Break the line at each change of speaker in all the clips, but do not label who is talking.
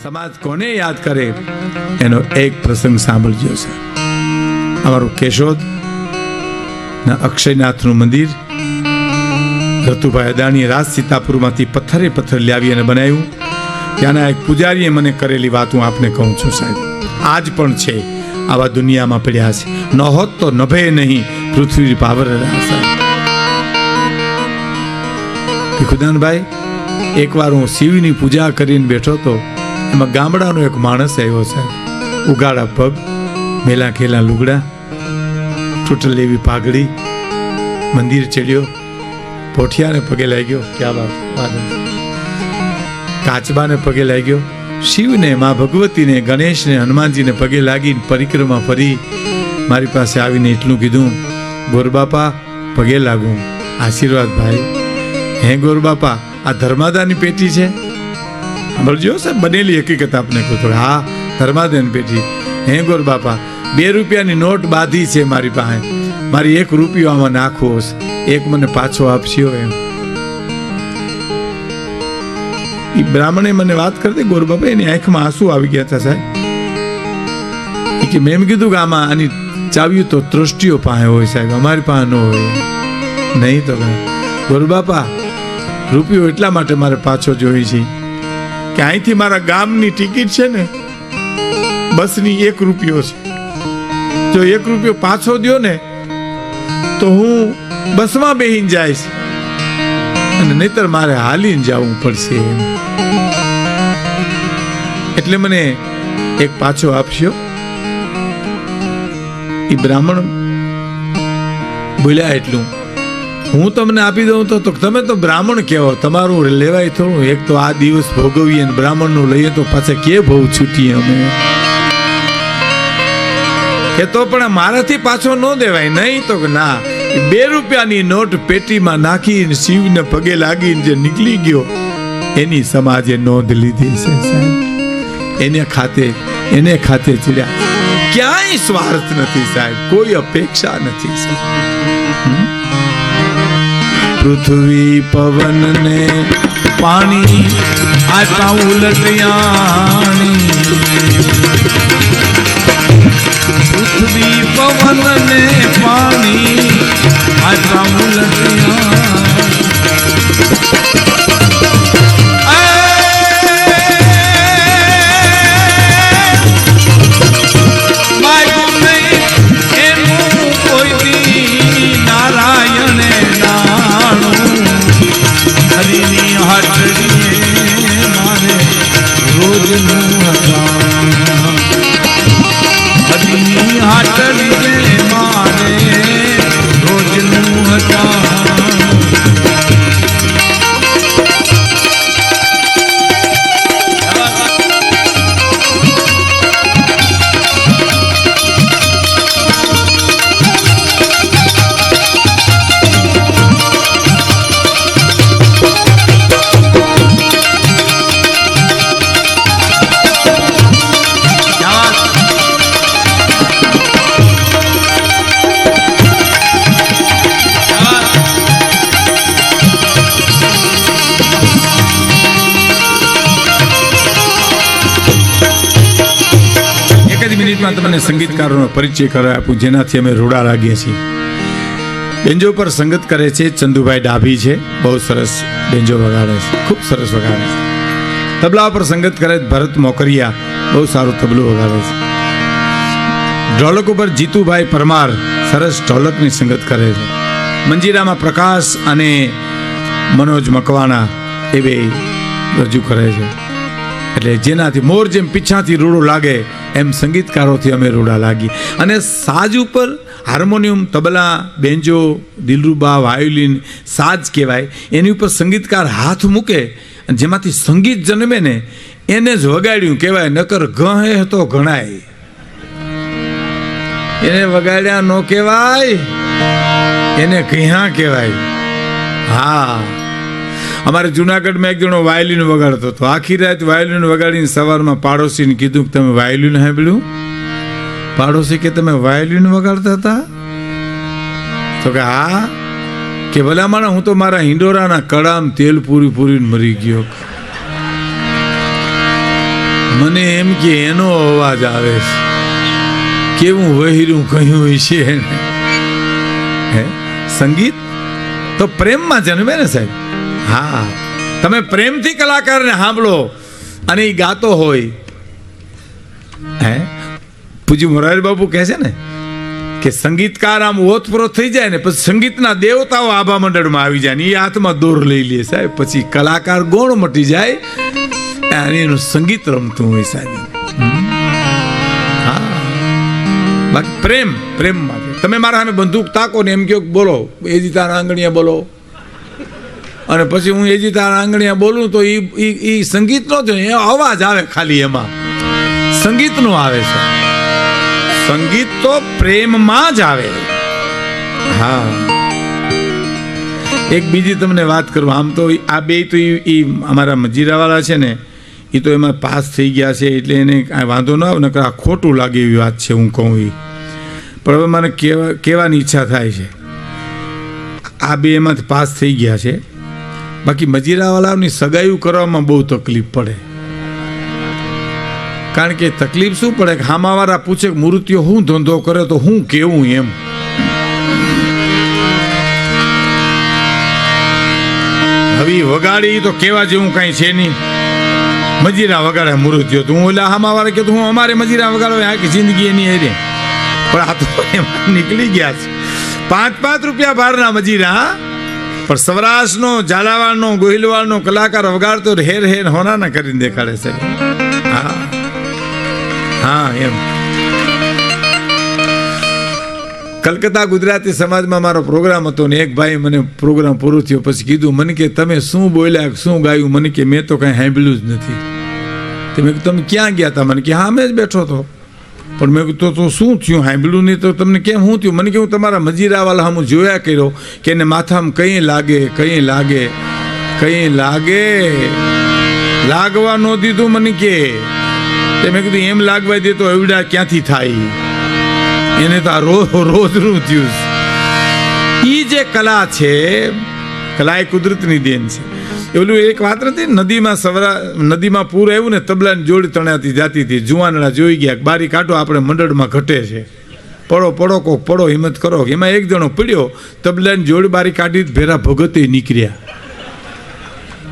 સમાજ કોને યાદ કરે એનો એક પ્રસંગ સાંભળજો છે. અમારું કેશોદ ના અક્ષયનાથનું મંદિર રતુભાઈ અદાણીએ રાજ સીતાપુરમાંથી પથ્થરે પથ્થર લાવી અને બનાવ્યું. ત્યાંના એક પૂજારીએ મને કરેલી વાત હું આપને કહું છું સાહેબ. આજ પણ છે, આવા દુનિયામાં પડ્યા છે. ન હોત તો નભે નહીં પૃથ્વી પાવર. ભીખુદાનભાઈ, એકવાર હું શિવની પૂજા કરીને બેઠો તો એમાં ગામડાનો એક માણસ આવ્યો સાહેબ. ઉગાડા પગ, મેલા ખેલા લુગડા, તૂટલ એવી પાઘડી, મંદિર ચડ્યો, પોઠિયાને પગે લાગ્યો, ક્યાં વાત, કાચબાને પગે લાગ્યો, શિવને, મા ભગવતીને, ગણેશને, હનુમાનજીને પગે લાગીને પરિક્રમા ફરી મારી પાસે આવીને એટલું કીધું, ગોરબાપા પગે લાગું, આશીર્વાદ ભાઈ. હે ગોરબાપા, આ ધર્માદાની પેટી છે? સાંભળજો સાહેબ, બનેલી હકીકત આપને કહું તો. હા, ધર્માદાની પેટી. હે ગોરબાપા, 2 રૂપિયાની નોટ બાંધી છે મારી પાસે, મારી 1 રૂપિયો આમાં નાખવો છે, 1 મને પાછો આપશો એમ. એ બ્રાહ્મણે મને વાત કરી દે, ગોરબાપા એની આંખમાં આંસુ આવી ગયા હતા સાહેબ. કે મેં એમ કીધું કે આમાં આની ચાવ્યું તો ટ્રસ્ટીઓ પાસે હોય સાહેબ, અમારી પાસે ન હોય. નહીં તો ગોરબાપા, રૂપિયો એટલા માટે મારે પાછો જોઈ છે કે અહીંથી મારા ગામની ટિકિટ છે ને, બસની 1 રૂપિયો છે. જો 1 રૂપિયો પાછો દ્યો ને તો હું બસમાં બેહીને જઈશ, અને નહીતર મારે હાલીને જવું પડશે એમ. એટલે મને 1 પાછો આપશો. એ બ્રાહ્મણ બોલ્યા એટલું, હું તમને આપી દઉં તો તમે તો બ્રાહ્મણ કહેવો, તમારું લેવાય થોડું. એક તો આ દિવસ ભોગવીએ ને બ્રાહ્મણનું લઈએ તો પાછા કે બહુ છૂટીએ અમે. કે તો પણ મારાથી પાછો ન દેવાય. નહીં તો ના, 2 રૂપિયાની નોટ પેટીમાં નાખીને શિવને પગે લાગીને જે નીકળી ગયો એની સમાજે નોંધ લીધી છે સાહેબ. એને ખાતે ચડ્યા. ક્યાંય સ્વાર્થ નથી સાહેબ, કોઈ અપેક્ષા નથી સાહેબ. પૃથ્વી પવન ને પાણી આટા ઉલટિયાણી, પૃથ્વી પવન ને પાણી આટા ઉલટિયાણી. તમને સંગીતકારોનો પરિચય કરાવી આપું, જેનાથી અમે રૂડા લાગીએ છીએ. બેન્જો પર સંગત કરે છે ચંદુભાઈ ડાભી છે, બહુ સરસ બેન્જો વગાડે છે, ખૂબ સરસ વગાડે છે. તબલા પર સંગત કરે ભરત મોકરિયા, બહુ સારું તબલું વગાડે છે. ઢોલક ઉપર જીતુભાઈ પરમાર સરસ ઢોલકની સંગત કરે છે. મંજીરામાં પ્રકાશ અને મનોજ મકવાણા એ બે રજૂ કરે છે. એટલે જેનાથી મોર જેમ પીછાથી રૂડો લાગે એમ સંગીતકારોથી અમે રૂડા લાગી. અને સાજ ઉપર હાર્મોનિયમ, તબલા, બેન્જો, દિલરૂબા, વાયોલિન, સાજ કહેવાય, એની ઉપર સંગીતકાર હાથ મૂકે અને જેમાંથી સંગીત જન્મે ને એને જ વગાડ્યું કહેવાય. નકર ગહે તો ગણાય, એને વગાડ્યા ન કહેવાય, એને કહ્યા કહેવાય. હા, અમારે જુનાગઢમાં એક જણો વાયોલિન વગાડતો હતો. આખી રાત વાયોલિન વગાડીને સવારમાં પાડોશીને કીધું કે તમે વાયોલિન સાંભળ્યું? પાડોશી કે તમે વાયોલિન વગાડતા હતા? તો કે હા. કે ભલામણ હું તો મારા હિંડોરાના કડામ તેલ પૂરી પૂરીને મરી ગયો. મને એમ કે એનો અવાજ આવે છે, કેવું વહેરું કહ્યું છે હે. સંગીત તો પ્રેમમાં જન્મે ને સાહેબ. હા, તમે પ્રેમથી કલાકારને સાંભળો અને એ ગાતો હોય. હે, પૂજ્ય મોરારી બાપુ કહે છે ને કે સંગીતકાર આમ ઓતપ્રોત થઈ જાય ને પછી સંગીતના દેવતાઓ આભા મંડળમાં આવી જાય ને એ હાથમાં દોર લઈ લે સાહેબ. પછી કલાકાર ગોળ મટી જાય અને એનું સંગીત રમતું હોય સાહેબ. હા, બાકી પ્રેમમાં તમે મારા સામે બંદૂક તાકો ને એમ કહો બોલો એજી તારા આંગણિયા બોલો, અને પછી હું એજી તારા આંગણિયા બોલું તો એ સંગીતનો જ અવાજ આવે, ખાલી એમાં સંગીતનો આવે છે. સંગીત તો પ્રેમમાં જ આવે. હા, એક બીજી તમને વાત કરું. આમ તો આ બે તો એ અમારા મજીરાવાળા છે ને એ તો એમાં પાસ થઈ ગયા છે એટલે એને કાંઈ વાંધો ન આવે ને, આ ખોટું લાગે એવી વાત છે હું કહું એ. પણ હવે મને કહેવાની ઈચ્છા થાય છે, આ બે એમાંથી પાસ થઈ ગયા છે. બાકી મજીરાવાળાની સગાઈઓ કરવામાં બહુ તકલીફ પડે. કારણ કે તકલીફ શું પડે કે હામાવાળા પૂછે કે મૂર્તિઓ શું ધંધો કરે તો હું કેવું એમ. હવે વગાડી તો કેવા જેવું કઈ છે નહીં. મજીરા વગાડે મૂર્તિઓ તો હું ઓલા હામાવાળા કે હું અમારે મજીરા વગાડો આખી જિંદગી એની હેરે. પણ આ તો એમાં નીકળી ગયા છે 5-5 રૂપિયા ભારના મજીરા. પણ સૌરાષ્ટ્રનો ઝાલાવાડનો ગોહિલવાડનો કલાકાર વગાડતો હેર હેર હોનાના કરીને દેખાડે છે. હા હા, એમ. કલકત્તા ગુજરાતી સમાજમાં મારો પ્રોગ્રામ હતો ને એક ભાઈ મને પ્રોગ્રામ પૂરો થયો પછી કીધું મને કે તમે શું બોલ્યા શું ગાયું. મને કે મેં તો કંઈ સાંભળ્યું જ નથી. મેં કીધું તમે ક્યાં ગયા હતા? મને કે હા મેં જ બેઠો હતો. પણ મેં કીધું તો શું થયું? સાંભળ્યું નહીં તો તમને કેમ શું થયું? મને કે હું તમારા મજીરાવાળા હું જોયા કર્યો કે એને માથામાં કંઈ લાગે લાગવા ન દીધું. મને કે મેં કીધું એમ લાગવા દે તો એવડા ક્યાંથી થાય? એને તો આ રોજનું થયું. એ જે કલા છે, કલા એ કુદરતની દેન છે. એવું એક વાત નથી, નદીમાં પૂર આવ્યું ને તબલાની જોડી તણાતી જાતી હતી. જુવાનડા જોઈ ગયા, બારી કાઢો આપણે મંડળમાં ઘટે છે, પડો કોક પડો, હિંમત કરો. એમાં એક જણો પડ્યો, તબલાની જોડી બારી કાઢી ભેરા ભગતે નીકળ્યા.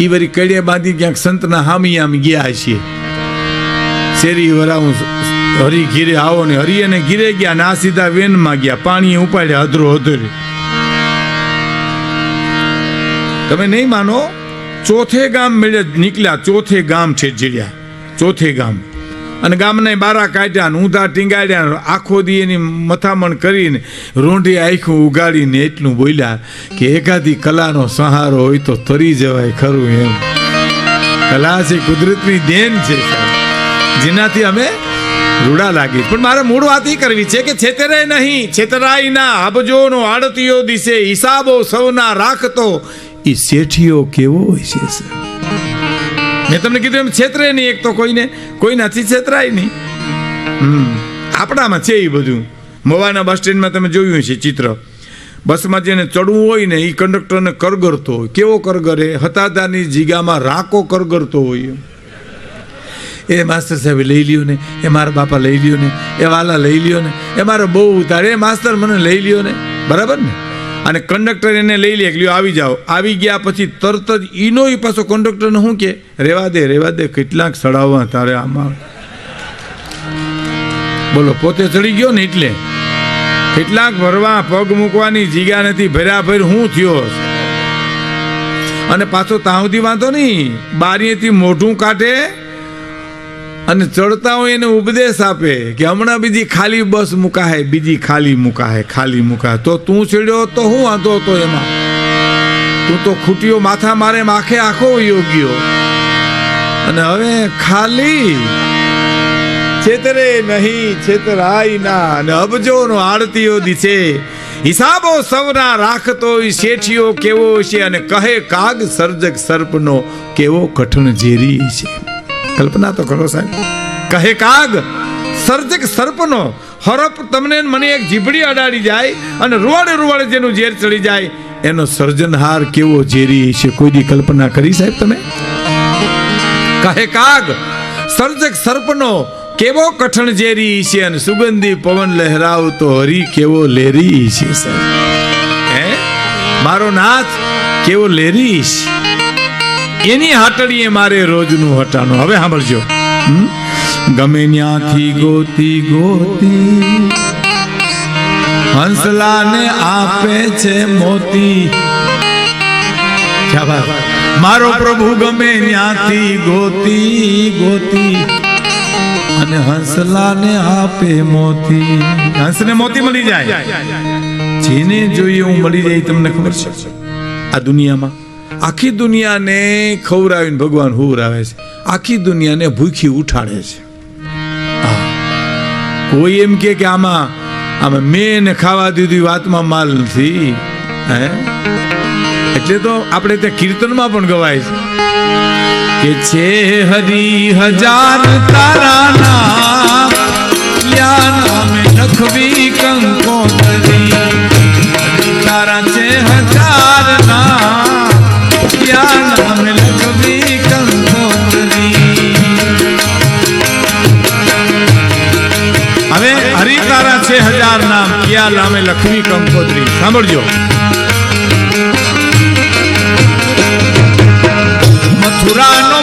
એ વળી કડિયા બાંધી ક્યાંક સંતના હામી આમ ગયા છીએ. શેરી વરાવું હરી ઘીરે આવો ને હરી અને ઘીરે ગયા ના સીધા વેનમાં ગયા, પાણી ઉપાડ્યા અધરો અધરે. તમે નહીં માનો, ચોથે ગામ નીકળ્યા, ચોથે ગામ છે જીડ્યા, ચોથે ગામ. અને ગામના બારા કાઢ્યા ને ઊંધા ટીંગાડ્યા. આખો દી એની મથામણ કરીને રોંઢી આખું ઉગાડીને એટલું બોલ્યા કે એકાદી કલાનો સહારો હોય તો તરી જવાય ખરું એમ. કલા છે કુદરતની દેન છે જેનાથી અમે રૂડા લાગી. પણ મારે મૂળ વાત એ કરવી છે કે છેતરે નહીં, છેતરાઈ ના, અબજોનો આડતીઓ દિશે, હિસાબો સૌના રાખતો એ શેઠિયો કેવો હોય છે. મેં તમને કીધું એમ છેતરે નહીં. એક તો કોઈનાથી છેતરાય નહીં. આપણામાં છે એ બધું. મવાના બસ સ્ટેન્ડમાં તમે જોયું છે ચિત્ર. બસમાં જેને ચડવું હોય ને એ કંડક્ટરને કરગરતો હોય. કેવો કરગરે? હતાદાની જીગામાં રાકો કરગરતો હોય. એ માસ્ટર સાહેબ લઈ લ્યો ને, એ મારા બાપા લઈ લ્યો ને, એ વાલા લઈ લ્યો ને, એ મારો બહુ ઉતારે, એ માસ્ટર મને લઈ લ્યો ને. બરાબર ને? અને કંડક્ટર એને લઈ લે, લ્યો આવી જાઓ. આવી ગયા પછી તરત જ ઈનો ઈ પાછો કંડક્ટરને શું કે રેવા દે કેટલાક સડાવવા તારે આમાં. બોલો, પોતે ચડી ગયો ને એટલે કેટલાક ભરવા પગ મૂકવાની જીગા નથી, ભર્યા ભર હું થયો. અને પાછો તાવથી વાંધો નહીં, બારીએથી મોઢું કાઢે અને ચડતા હોય એને ઉપદેશ આપે કે હમણાં બીજી ખાલી બસ મુકાહે, બીજી ખાલી મુકાહે. તો તું ચડ્યો તો હું વાંધો હતો એમાં? તું તો ખૂટીઓ માથા મારે આખે આખો યોગ્યો. અને હવે ખાલી છેતરે નહીં, છેતરાય ના, અને અબજોનો આડતીઓ દિશે, હિસાબો સૌના રાખતો શેઠિયો કેવો છે. અને કહે કાગ સર્જક સર્પનો કેવો કઠણ ઝેરી છે. કલ્પના તો કરો સાહેબ. કહે કાગ સર્જક સર્પનો હરપ તમને મને એક જીભડી અડાડી જાય અને રૂવાડે જેનું ઝેર ચડી જાય એનો સર્જનહાર કેવો ઝેરી છે. કોઈ દી કલ્પના કરી સાહેબ તમે? કહે કાગ સર્જક સર્પનો કેવો કઠણ ઝેરી છે અને સુગંધી પવન લહેરાવતો હરી કેવો લેરી છે હે મારો નાથ કેવો લેરી છે એની હાટડીએ મારે રોજનું હટાણું. હવે સાંભળજો. ગમે ત્યાંથી ગોતી ગોતી હંસલાને આપે છે મોતી. મારો પ્રભુ ગમે ત્યાંથી ગોતી ગોતી અને હંસલાને આપે મોતી. હંસને મોતી મળી જાય, જેને જોઈએ હું મળી જાય. તમને ખબર છે આ દુનિયામાં આખી દુનિયાને ખવડાવીને ભગવાન હુવરાવે છે, આખી દુનિયાને ભૂખી ઉઠાડે છે. કોઈ એમ કે આમાં મેં ખાવા દીધી વાતમાં માલ નથી હે. એટલે તો આપણે ત્યાં કીર્તનમાં પણ ગવાય છે કે છે હરી હજાર તારા નામ યા નામે લખવી કંકોત્રી. તારા છે હજાર નામ યા નામે લખવી કંકોત્રી. હવે હરી તારા છે હજાર નામ યા નામે લખવી કંકોત્રી. સાંભળજો. મથુરાનો